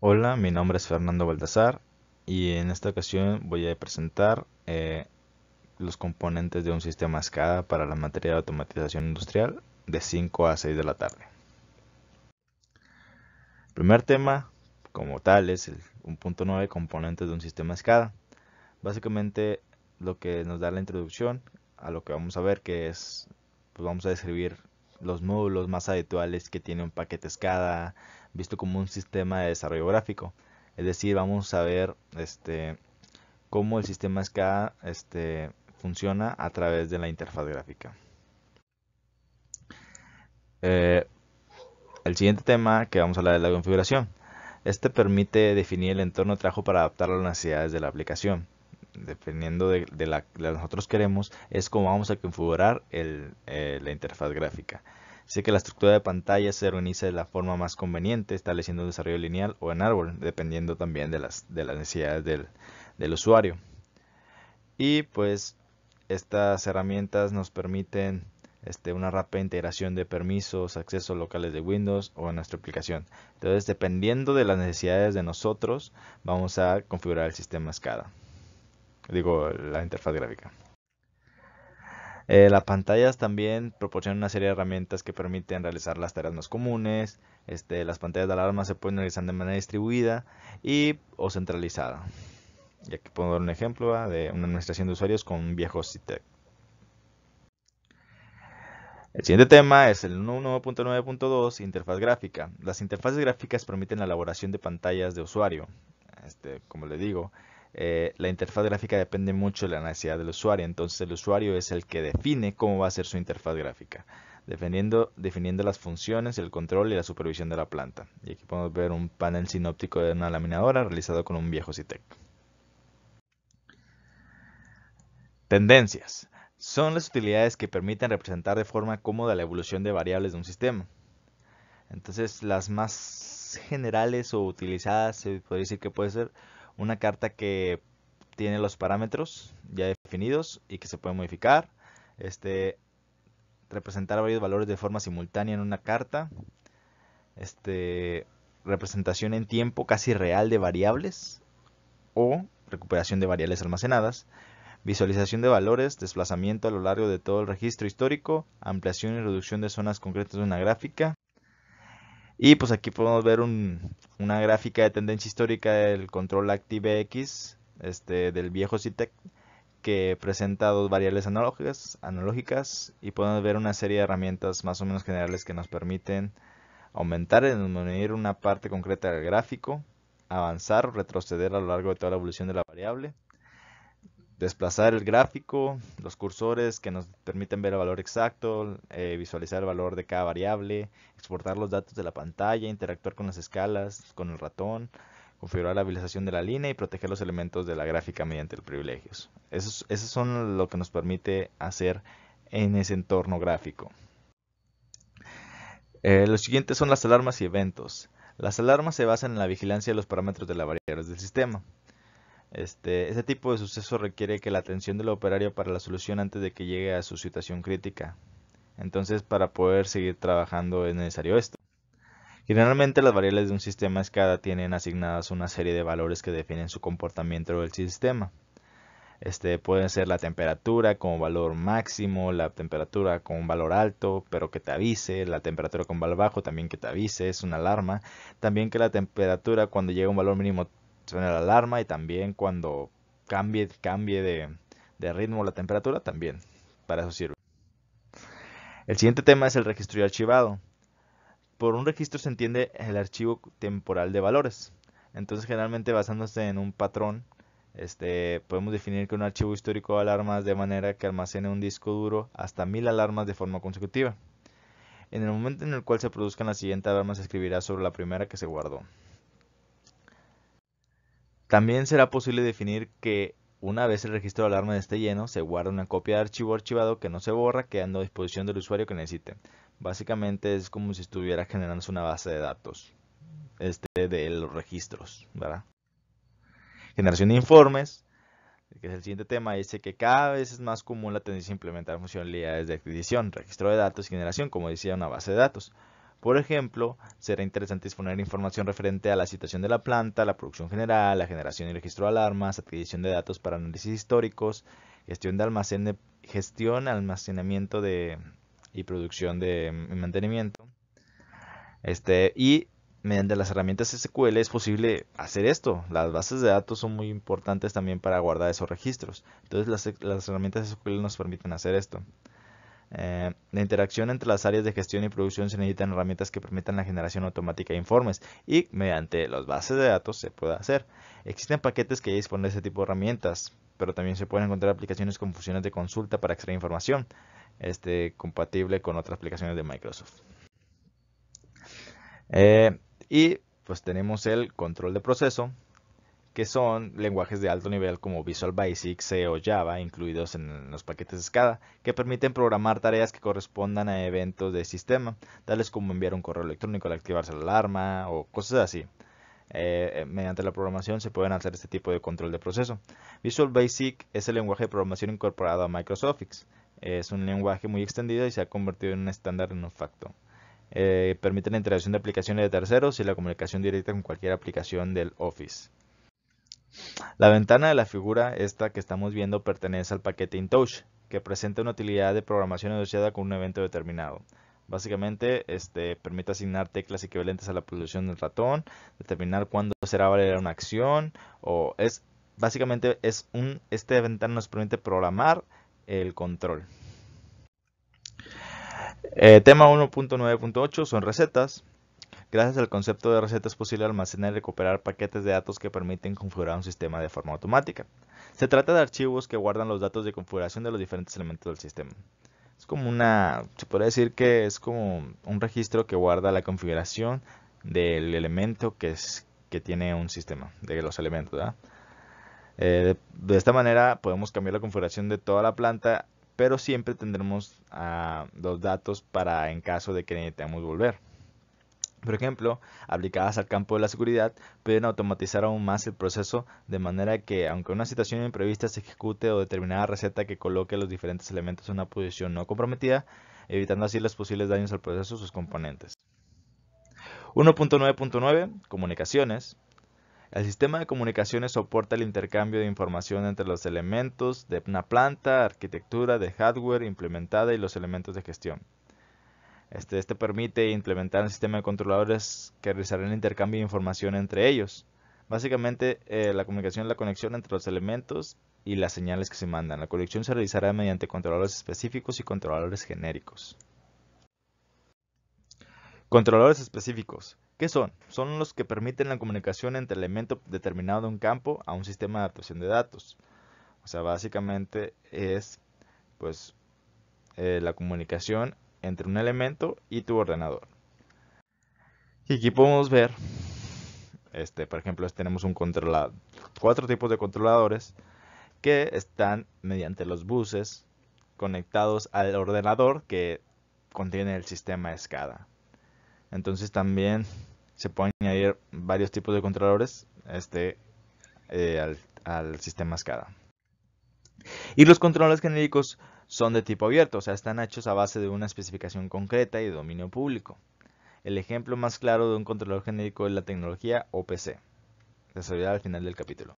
Hola, mi nombre es Fernando Baltasar y en esta ocasión voy a presentar los componentes de un sistema SCADA para la materia de automatización industrial de 5 a 6 de la tarde. El primer tema, como tal, es el 1.9 componentes de un sistema SCADA. Básicamente lo que nos da la introducción a lo que vamos a ver, que es, pues vamos a describir los módulos más habituales que tiene un paquete SCADA, visto como un sistema de desarrollo gráfico. Es decir, vamos a ver cómo el sistema SCADA funciona a través de la interfaz gráfica. Eh, el siguiente tema que vamos a hablar es la configuración. Este permite definir el entorno de trabajo para adaptarlo a las necesidades de la aplicación. Dependiendo de la que nosotros queremos, es como vamos a configurar la interfaz gráfica. Así que la estructura de pantalla se organiza de la forma más conveniente, estableciendo un desarrollo lineal o en árbol, dependiendo también de las necesidades del usuario. Y pues estas herramientas nos permiten una rápida integración de permisos, accesos locales de Windows o en nuestra aplicación. Entonces, dependiendo de las necesidades de nosotros, vamos a configurar el sistema SCADA. Digo, la interfaz gráfica. Las pantallas también proporcionan una serie de herramientas que permiten realizar las tareas más comunes. Las pantallas de alarma se pueden realizar de manera distribuida y o centralizada. Y aquí puedo dar un ejemplo de una administración de usuarios con un viejo CITEC. El siguiente tema es el 1.9.2, interfaz gráfica. Las interfaces gráficas permiten la elaboración de pantallas de usuario. Como le digo, la interfaz gráfica depende mucho de la necesidad del usuario, entonces el usuario es el que define cómo va a ser su interfaz gráfica, definiendo las funciones, el control y la supervisión de la planta. Y aquí podemos ver un panel sinóptico de una laminadora realizado con un viejo CITEC. Tendencias. Son las utilidades que permiten representar de forma cómoda la evolución de variables de un sistema. Entonces, las más generales o utilizadas se puede decir que puede ser una carta que tiene los parámetros ya definidos y que se pueden modificar. Este, representar varios valores de forma simultánea en una carta. Este, representación en tiempo casi real de variables o recuperación de variables almacenadas. Visualización de valores, desplazamiento a lo largo de todo el registro histórico, ampliación y reducción de zonas concretas de una gráfica. Y pues aquí podemos ver una gráfica de tendencia histórica del control ActiveX del viejo CITEC que presenta dos variables analógicas y podemos ver una serie de herramientas más o menos generales que nos permiten aumentar y disminuir una parte concreta del gráfico, avanzar o retroceder a lo largo de toda la evolución de la variable, desplazar el gráfico, los cursores que nos permiten ver el valor exacto, visualizar el valor de cada variable, exportar los datos de la pantalla, interactuar con las escalas, con el ratón, configurar la visualización de la línea y proteger los elementos de la gráfica mediante los privilegios. Esos son lo que nos permite hacer en ese entorno gráfico. Los siguientes son las alarmas y eventos. Las alarmas se basan en la vigilancia de los parámetros de las variables del sistema. Ese tipo de suceso requiere que la atención del operario para la solución antes de que llegue a su situación crítica. Entonces, para poder seguir trabajando es necesario esto. Generalmente las variables de un sistema SCADA tienen asignadas una serie de valores que definen su comportamiento del sistema. Puede ser la temperatura como valor máximo, la temperatura con un valor alto, pero que te avise, la temperatura con valor bajo también que te avise, es una alarma. También que la temperatura cuando llega a un valor mínimo suena la alarma y también cuando cambie de ritmo la temperatura también, para eso sirve. El siguiente tema es el registro y archivado. Por un registro se entiende el archivo temporal de valores. Entonces, generalmente basándose en un patrón, podemos definir que un archivo histórico de alarmas de manera que almacene un disco duro hasta 1000 alarmas de forma consecutiva. En el momento en el cual se produzcan la siguiente alarma se escribirá sobre la primera que se guardó. También será posible definir que una vez el registro de alarma esté lleno, se guarda una copia de archivo archivado que no se borra, quedando a disposición del usuario que necesite. Básicamente es como si estuviera generándose una base de datos de los registros, ¿verdad? Generación de informes, que es el siguiente tema, dice que cada vez es más común la tendencia a implementar funcionalidades de adquisición, registro de datos y generación, como decía, una base de datos. Por ejemplo, será interesante disponer información referente a la situación de la planta, la producción general, la generación y registro de alarmas, adquisición de datos para análisis históricos, gestión, almacenamiento y producción de mantenimiento. Y mediante las herramientas SQL es posible hacer esto. Las bases de datos son muy importantes también para guardar esos registros. Entonces las herramientas SQL nos permiten hacer esto. La interacción entre las áreas de gestión y producción se necesitan herramientas que permitan la generación automática de informes y mediante las bases de datos se puede hacer. Existen paquetes que ya disponen de ese tipo de herramientas, pero también se pueden encontrar aplicaciones con funciones de consulta para extraer información, compatible con otras aplicaciones de Microsoft. Y pues tenemos el control de proceso, que son lenguajes de alto nivel como Visual Basic, C o Java, incluidos en los paquetes SCADA, que permiten programar tareas que correspondan a eventos de sistema, tales como enviar un correo electrónico al activarse la alarma o cosas así. Mediante la programación se pueden hacer este tipo de control de proceso. Visual Basic es el lenguaje de programación incorporado a Microsoft Office. Es un lenguaje muy extendido y se ha convertido en un estándar en facto. Permite la integración de aplicaciones de terceros y la comunicación directa con cualquier aplicación del Office. La ventana de la figura esta que estamos viendo pertenece al paquete InTouch, que presenta una utilidad de programación asociada con un evento determinado. Básicamente, permite asignar teclas equivalentes a la posición del ratón, determinar cuándo será valer una acción, básicamente esta ventana nos permite programar el control. Tema 1.9.8 son recetas. Gracias al concepto de receta es posible almacenar y recuperar paquetes de datos que permiten configurar un sistema de forma automática. Se trata de archivos que guardan los datos de configuración de los diferentes elementos del sistema. Es como se podría decir que es como un registro que guarda la configuración del elemento que tiene un sistema, de los elementos, ¿verdad? De esta manera podemos cambiar la configuración de toda la planta, pero siempre tendremos los datos para en caso de que necesitemos volver. Por ejemplo, aplicadas al campo de la seguridad, pueden automatizar aún más el proceso de manera que, aunque una situación imprevista se ejecute o determinada receta que coloque los diferentes elementos en una posición no comprometida, evitando así los posibles daños al proceso o sus componentes. 1.9.9 Comunicaciones. El sistema de comunicaciones soporta el intercambio de información entre los elementos de una planta, arquitectura de hardware implementada y los elementos de gestión. Este permite implementar un sistema de controladores que realizarán el intercambio de información entre ellos. Básicamente, la comunicación es la conexión entre los elementos y las señales que se mandan. La conexión se realizará mediante controladores específicos y controladores genéricos. Controladores específicos. ¿Qué son? Son los que permiten la comunicación entre el elemento determinado de un campo a un sistema de adaptación de datos. O sea, básicamente es pues la comunicación entre un elemento y tu ordenador. Y aquí podemos ver, por ejemplo, tenemos un controlador, 4 tipos de controladores que están mediante los buses conectados al ordenador que contiene el sistema SCADA. Entonces también se pueden añadir varios tipos de controladores al sistema SCADA. Y los controladores genéricos son de tipo abierto, o sea, están hechos a base de una especificación concreta y de dominio público. El ejemplo más claro de un controlador genérico es la tecnología OPC, desarrollada al final del capítulo.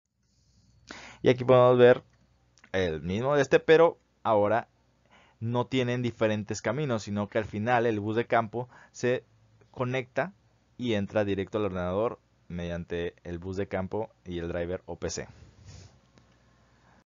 Y aquí podemos ver el mismo pero ahora no tienen diferentes caminos, sino que al final el bus de campo se conecta y entra directo al ordenador mediante el bus de campo y el driver OPC.